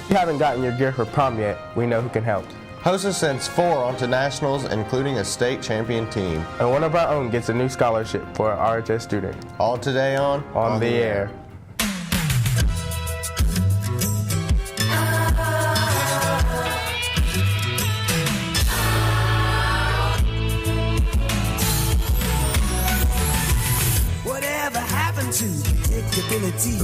If you haven't gotten your gear for prom yet, we know who can help. HOSA sends 4 onto nationals, including a state champion team. And one of our own gets a new scholarship for an RHS student. All today on the Air. Whatever happened to predictability?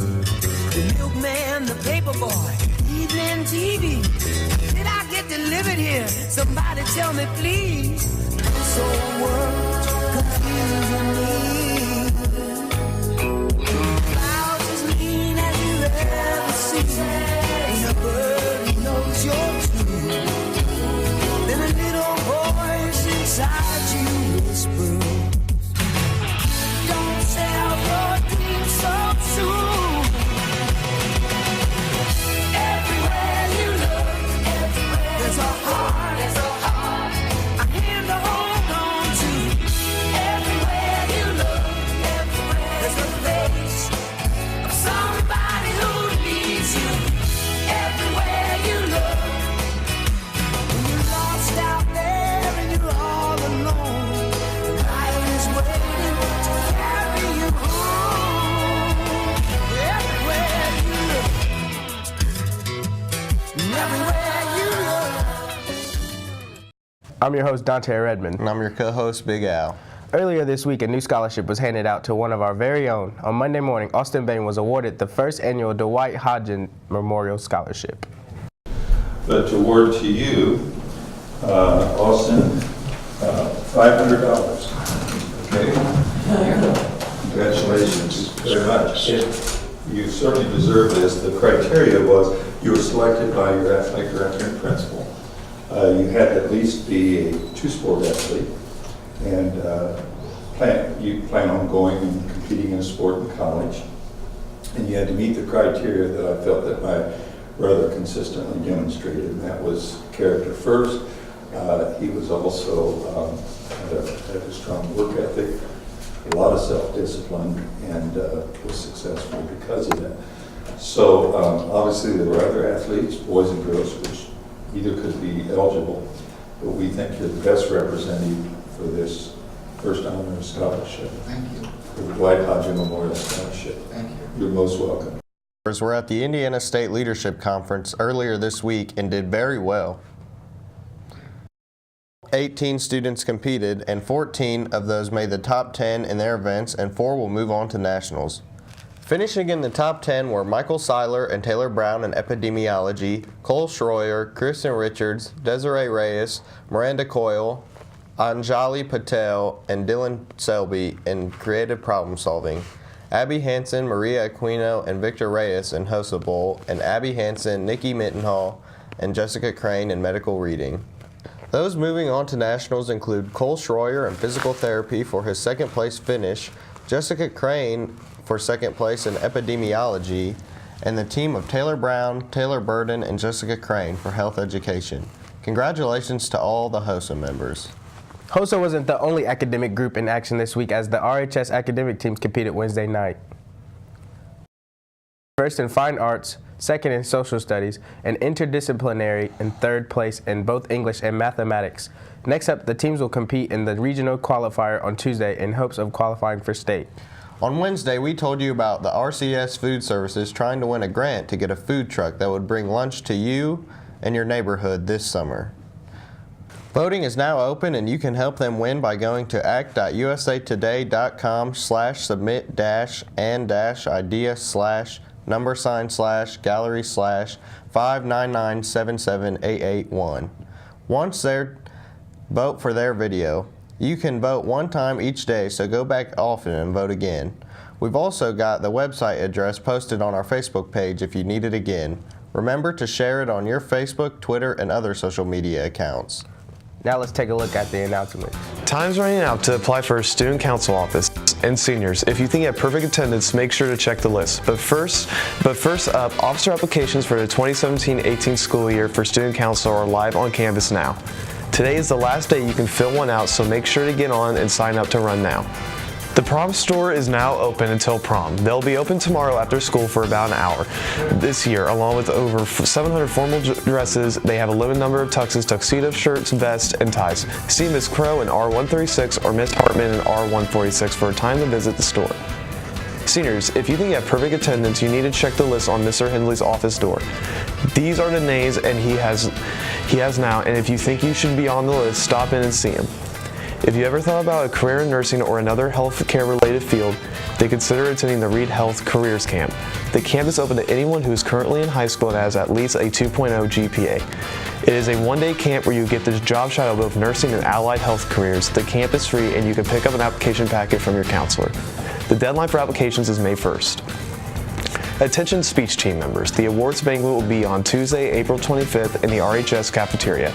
The milkman, the paper boy, evening TV. Did I get delivered here? Somebody tell me, please. This whole world confusing me. Clouds as mean as you ever see. Ain't a bird who knows you're true. Then a little voice inside you whispers, don't sell your dreams so soon. Everywhere you look, there's a heart, a hand to hold on to. Everywhere you look, there's a face of somebody who needs you. Everywhere you look, when you're lost out there and you're all alone, life is waiting to carry you home. Everywhere you look, everywhere you look. I'm your host, Dante Redmond. And I'm your co-host, Big Al. Earlier this week, a new scholarship was handed out to one of our very own. On Monday morning, Austin Bain was awarded the first annual Dwight Hodgen Memorial Scholarship. But to award to you, Austin, $500. Okay? Congratulations very much. You certainly deserve this. The criteria was you were selected by your athletic director and principal. You had to at least be a 2-sport athlete, and you plan on going and competing in a sport in college. And you had to meet the criteria that I felt that I rather consistently demonstrated, and that was character first. He was also had a strong work ethic, a lot of self-discipline, and was successful because of that. So obviously there were other athletes, boys and girls, which either could be eligible, but we think you're the best representative for this first honor scholarship. Thank you. For the Dwight Hodgen Memorial Scholarship. Thank you. You're most welcome. We're at the Indiana State Leadership Conference earlier this week and did very well. 18 students competed, and 14 of those made the top 10 in their events, and 4 will move on to nationals. Finishing in the top 10 were Michael Seiler and Taylor Brown in epidemiology, Cole Schroyer, Kristen Richards, Desiree Reyes, Miranda Coyle, Anjali Patel, and Dylan Selby in creative problem solving. Abby Hansen, Maria Aquino, and Victor Reyes in HOSA Bowl, and Abby Hansen, Nikki Mittenhall, and Jessica Crane in medical reading. Those moving on to nationals include Cole Schroyer in physical therapy for his second place finish, Jessica Crane for second place in epidemiology, and the team of Taylor Brown, Taylor Burden, and Jessica Crane for health education. Congratulations to all the HOSA members. HOSA wasn't the only academic group in action this week, as the RHS academic teams competed Wednesday night. First in fine arts, second in social studies, and interdisciplinary in third place in both English and mathematics. Next up, the teams will compete in the regional qualifier on Tuesday in hopes of qualifying for state. On Wednesday, we told you about the RCS Food Services trying to win a grant to get a food truck that would bring lunch to you and your neighborhood this summer. Voting is now open, and you can help them win by going to act.usa.today.com/submit-and-idea/number/gallery/599778881. Once there, vote for their video. You can vote one time each day, so go back often and vote again. We've also got the website address posted on our Facebook page if you need it again. Remember to share it on your Facebook, Twitter, and other social media accounts. Now let's take a look at the announcements. Time's running out to apply for a student council office. And seniors, if you think you have perfect attendance, make sure to check the list. But first up, officer applications for the 2017-18 school year for student council are live on Canvas now. Today is the last day you can fill one out, so make sure to get on and sign up to run now. The prom store is now open until prom. They'll be open tomorrow after school for about an hour. This year, along with over 700 formal dresses, they have a limited number of tuxes, tuxedos, shirts, vests, and ties. See Miss Crow in R136 or Miss Hartman in R146 for a time to visit the store. Seniors, if you think you have perfect attendance, you need to check the list on Mr. Hindley's office door. These are the names and he has now, and if you think you should be on the list, stop in and see him. If you ever thought about a career in nursing or another healthcare related field, then consider attending the Reed Health Careers Camp. The camp is open to anyone who is currently in high school and has at least a 2.0 GPA. It is a one-day camp where you get the job shadow of both nursing and allied health careers. The camp is free and you can pick up an application packet from your counselor. The deadline for applications is May 1st. Attention speech team members. The awards banquet will be on Tuesday, April 25th in the RHS cafeteria.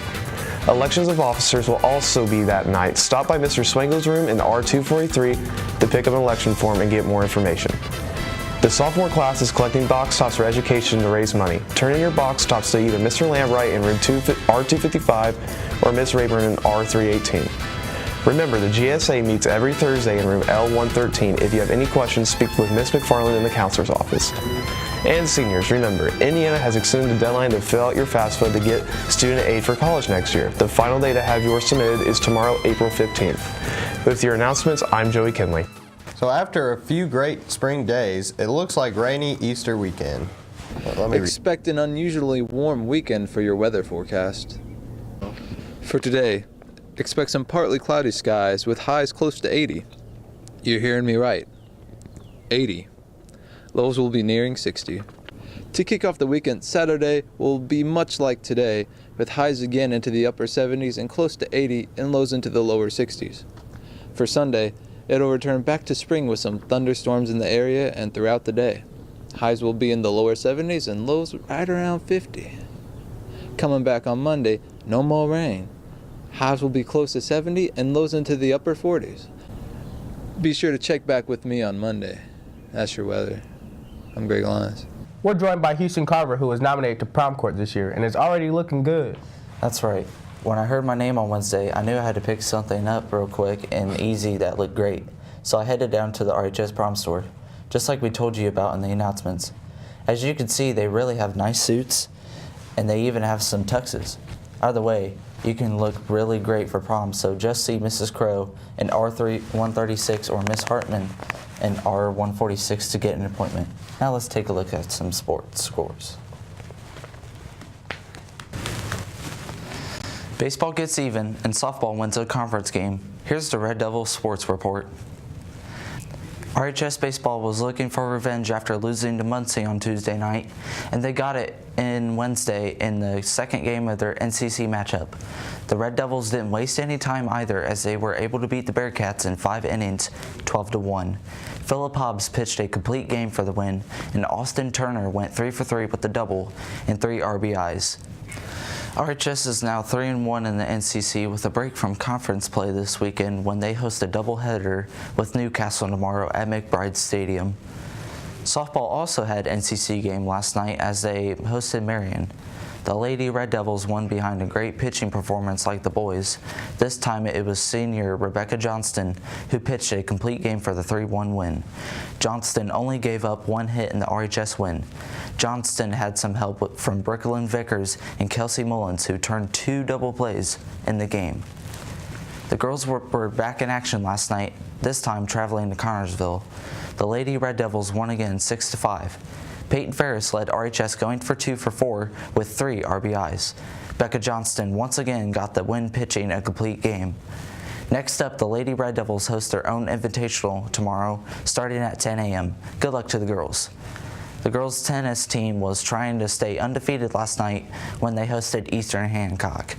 Elections of officers will also be that night. Stop by Mr. Swangel's room in R243 to pick up an election form and get more information. The sophomore class is collecting box tops for education to raise money. Turn in your box tops to either Mr. Lambright in room R255 or Miss Rayburn in R318. Remember, the GSA meets every Thursday in room L113. If you have any questions, speak with Miss McFarland in the counselor's office. And seniors, remember, Indiana has extended the deadline to fill out your FAFSA to get student aid for college next year. The final day to have yours submitted is tomorrow, April 15th. With your announcements, I'm Joey Kinley. So after a few great spring days, it looks like rainy Easter weekend. Expect an unusually warm weekend for your weather forecast. For today, expect some partly cloudy skies with highs close to 80. You're hearing me right. 80. Lows will be nearing 60. To kick off the weekend, Saturday will be much like today, with highs again into the upper 70s and close to 80 and lows into the lower 60s. For Sunday, it'll return back to spring with some thunderstorms in the area and throughout the day. Highs will be in the lower 70s and lows right around 50. Coming back on Monday, no more rain. Highs will be close to 70 and lows into the upper 40s. Be sure to check back with me on Monday. That's your weather. I'm Greg Lyons. We're joined by Houston Carver, who was nominated to prom court this year and is already looking good. That's right. When I heard my name on Wednesday, I knew I had to pick something up real quick and easy that looked great. So I headed down to the RHS prom store, just like we told you about in the announcements. As you can see, they really have nice suits, and they even have some tuxes. Either way, you can look really great for prom, so just see Mrs. Crow in R136 or Miss Hartman in R146 to get an appointment. Now let's take a look at some sports scores. Baseball gets even and softball wins a conference game. Here's the Red Devils sports report. RHS baseball was looking for revenge after losing to Muncie on Tuesday night, and they got it in Wednesday in the second game of their NCC matchup. The Red Devils didn't waste any time either, as they were able to beat the Bearcats in 5 innings, 12-1. Phillip Hobbs pitched a complete game for the win, and Austin Turner went 3 for 3 with a double and 3 RBIs. RHS is now 3-1 in the NCC with a break from conference play this weekend when they host a doubleheader with Newcastle tomorrow at McBride Stadium. Softball also had NCC game last night as they hosted Marion. The Lady Red Devils won behind a great pitching performance like the boys. This time it was senior Rebecca Johnston who pitched a complete game for the 3-1 win. Johnston only gave up 1 hit in the RHS win. Johnston had some help from Brooklyn Vickers and Kelsey Mullins, who turned 2 double plays in the game. The girls were back in action last night, this time traveling to Connorsville. The Lady Red Devils won again 6-5. Peyton Ferris led RHS going for 2 for 4 with 3 RBIs. Becca Johnston once again got the win pitching a complete game. Next up, the Lady Red Devils host their own invitational tomorrow starting at 10 a.m. Good luck to the girls. The girls' tennis team was trying to stay undefeated last night when they hosted Eastern Hancock.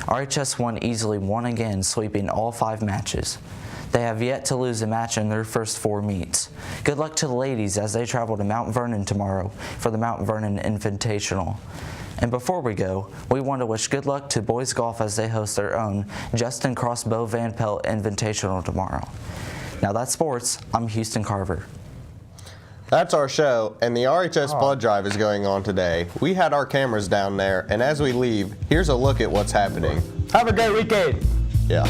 RHS won again, sweeping all 5 matches. They have yet to lose a match in their first 4 meets. Good luck to the ladies as they travel to Mount Vernon tomorrow for the Mount Vernon Invitational. And before we go, we want to wish good luck to boys golf as they host their own Justin Crossbow Van Pelt Invitational tomorrow. Now that's sports. I'm Houston Carver. That's our show, and the RHS blood drive is going on today. We had our cameras down there, and as we leave, here's a look at what's happening. Have a great weekend. Yeah.